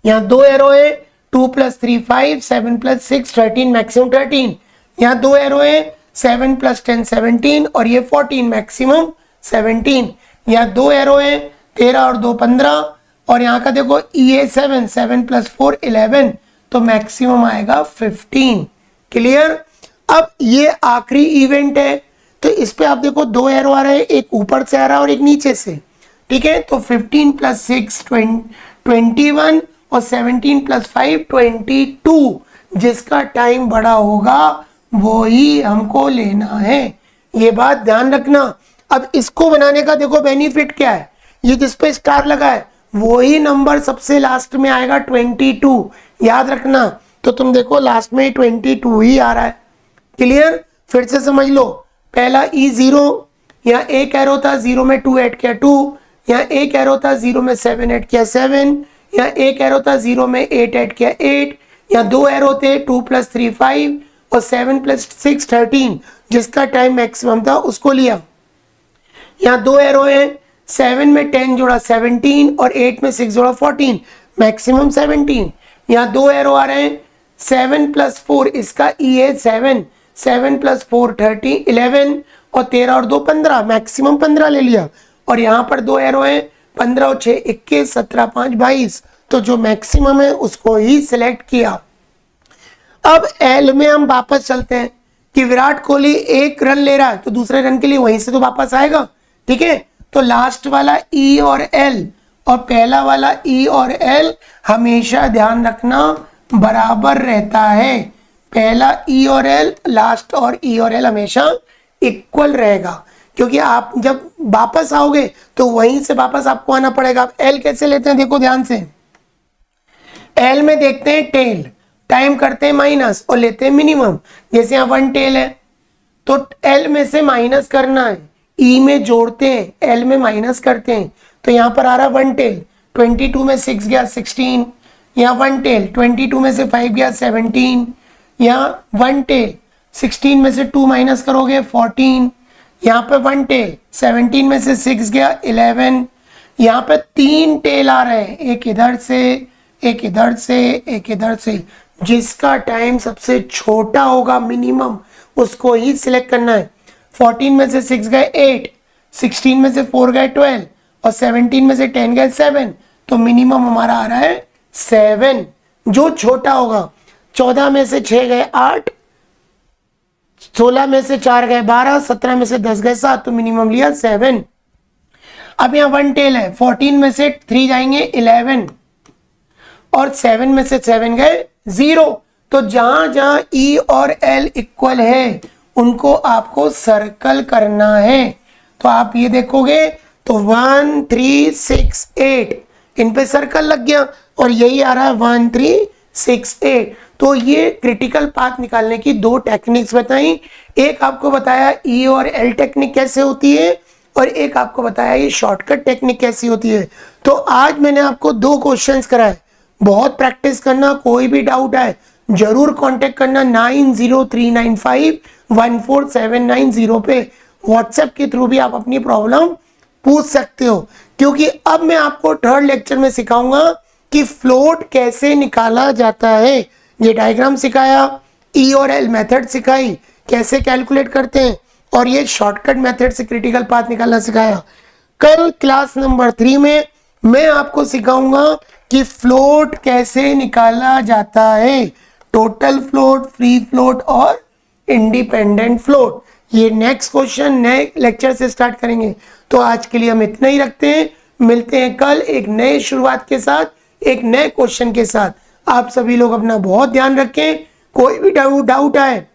S1: यहाँ दो एरो है, 2 + 3 5, 7 + 6 13, मैक्सिमम 13। यहाँ दो एरो है, 7 + 10 17 और ये 14, मैक्सिमम 17। यहाँ दो एरो है, 13 और 2 15 और यहाँ का देखो ये 7 7 + 4 11, तो मैक्सिमम आएगा 15। क्लियर। अब ये आखिरी इवेंट है, तो इस पे आप देखो दो एरो आ रहे हैं, एक ऊपर से आ रहा है और एक नीचे से, ठीक है। तो 15 + 6 21 और 17 + 5 22, जिसका टाइम बड़ा होगा वो ही हमको लेना है, ये बात ध्यान रखना। अब इसको बनाने का देखो बेनिफिट क्या है, ये जिस पे स्टार लगा है वही नंबर सबसे लास्ट में आएगा 22, याद रखना। तो तुम देखो लास्ट में 22 ही आ रहा है। क्लियर। फिर से समझ लो, पहला ई 0, यहाँ एक एरो था 0 में 2 ऐड किया 2, यहाँ एक एरो था 0 में 7 ऐड किया 7, यहाँ एक एरो था 0 में 8 ऐड किया 8, यहाँ दो एरो थे 2 + 3 5 और 7 + 6 13, जिसका टाइम मैक्सिमम था उसको लिया। यहाँ दो एरो है, 7 में 10 जोड़ा 17 और 8 में 6 जोड़ा 14, मैक्सिमम 17। यहाँ दो एरो आ रहे हैं, 7 + 4, इसका ई है 7, 7 + 4 30 11 और 13 और 2 15, मैक्सिमम 15 ले लिया। और यहाँ पर दो एरो हैं, 15 और 6 21, 17 5 22, तो जो मैक्सिमम है उसको ही सिलेक्ट किया। अब एल में हम वापस चलते हैं कि विराट कोहली एक रन ले रहा है तो दूसरे रन के लिए वहीं से तो वापस आएगा, ठीक है। तो लास्ट वाला ई और एल और पहला वाला ई और एल हमेशा ध्यान रखना बराबर रहता है। पहला ई और एल, लास्ट और ई और एल हमेशा इक्वल रहेगा, क्योंकि आप जब वापस आओगे तो वहीं से वापस आपको आना पड़ेगा। आप एल कैसे लेते हैं देखो ध्यान से, एल में देखते हैं टेल, टाइम करते हैं माइनस और लेते हैं मिनिमम। जैसे यहाँ 1 टेल है तो एल में से माइनस करना है, ई में जोड़ते हैं, एल में माइनस करते हैं, तो यहाँ पर आ रहा है 1 टेल, 22 में 6 गया 16, यहाँ 1 टेल 22 में से 5 गया 17, यहाँ 1 टेल 16 में से 2 माइनस करोगे 14, यहाँ पे 1 टेल 17 में से 6 गया 11, यहाँ पे 3 टेल आ रहे हैं, एक इधर से एक इधर से एक इधर से, जिसका टाइम सबसे छोटा होगा मिनिमम उसको ही सिलेक्ट करना है। 14 में से 6 गए 8, 16 में से 4 गए 12 और 17 में से 10 गए 7, तो मिनिमम हमारा आ रहा है 7, जो छोटा होगा। 14 में से 6 गए 8, 16 में से 4 गए 12, 17 में से 10 गए 7, तो मिनिमम लिया 7। अब यहाँ 1 टेल है, 14 में से 3 जाएंगे 11 और 7 में से 7 गए 0, तो जहां जहां ई और एल इक्वल है उनको आपको सर्कल करना है। तो आप ये देखोगे तो 1 3 6 8 इन पे सर्कल लग गया और यही आ रहा है 1 3 6 8। तो ये क्रिटिकल पाथ निकालने की दो टेक्निक्स बताई, एक आपको बताया ई और एल टेक्निक कैसे होती है और एक आपको बताया ये शॉर्टकट टेक्निक कैसी होती है। तो आज मैंने आपको दो क्वेश्चंस कराए, बहुत प्रैक्टिस करना, कोई भी डाउट है जरूर कांटेक्ट करना 9039514790 पे, व्हाट्सएप के थ्रू भी आप अपनी प्रॉब्लम पूछ सकते हो। क्योंकि अब मैं आपको थर्ड लेक्चर में सिखाऊंगा कि फ्लोट कैसे निकाला जाता है। ये डायग्राम सिखाया, ई और एल मेथड सिखाई कैसे कैलकुलेट करते हैं, और ये शॉर्टकट मेथड से क्रिटिकल पाथ निकालना सिखाया। कल क्लास नंबर 3 में मैं आपको सिखाऊंगा कि फ्लोट कैसे निकाला जाता है, टोटल फ्लोट, फ्री फ्लोट और इंडिपेंडेंट फ्लोट। ये नेक्स्ट क्वेश्चन नए लेक्चर से स्टार्ट करेंगे। तो आज के लिए हम इतना ही रखते हैं, मिलते हैं कल एक नए शुरुआत के साथ, एक नए क्वेश्चन के साथ। आप सभी लोग अपना बहुत ध्यान रखें, कोई भी डाउट आए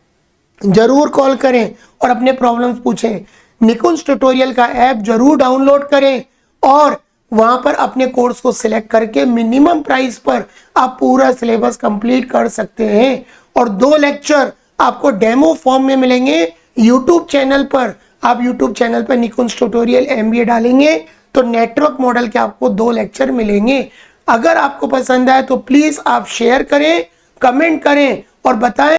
S1: जरूर कॉल करें और अपने प्रॉब्लम्स पूछें। निकुंज ट्यूटोरियल का ऐप जरूर डाउनलोड करें और वहां पर अपने कोर्स को सिलेक्ट करके मिनिमम प्राइस पर आप पूरा सिलेबस कंप्लीट कर सकते हैं। और 2 लेक्चर आपको डेमो फॉर्म में मिलेंगे यूट्यूब चैनल पर। आप यूट्यूब चैनल पर निकुंज ट्यूटोरियल MBA डालेंगे तो नेटवर्क मॉडल के आपको 2 लेक्चर मिलेंगे। अगर आपको पसंद आए तो प्लीज आप शेयर करें, कमेंट करें और बताएं।